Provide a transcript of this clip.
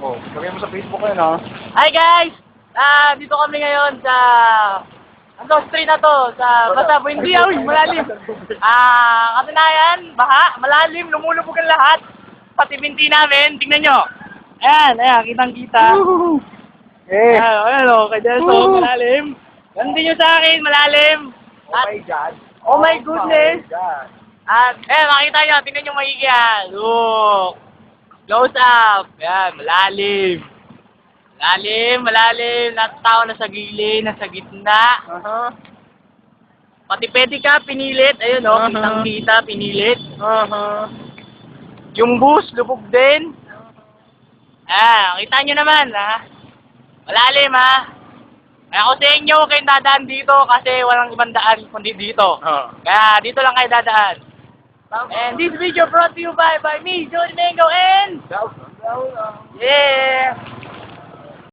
Oh, sabihin mo sa Facebook ko yun, ha? Hi guys! Dito kami ngayon sa... Ano, street na to? Sa basta Buendia, uy, malalim. Katunayan, baha, malalim, lumulubog ang lahat. Pati binti namin, tingnan nyo. Ayan, kitang-kita. Eh! Ayan, kay Delso, malalim. Gandi nyo sa akin, malalim. Oh my God! Oh my goodness! God! At, makita nyo, tingnan nyo maigi yan. Look! Close up! Ayan, malalim. Malalim. Lahat ng tao nasa gilid, nasa gitna. Pati pedika, pinilit. Ayun, kitang-kita, pinilit. Yung bus, lubog din. Kita nyo naman, ha? Malalim, ha? Kaya ako sa inyo, kayong dadaan dito kasi walang ibang daan kundi dito. Kaya dito lang kayo dadaan. And this video brought to you by me, Joey Mango, and... Yeah!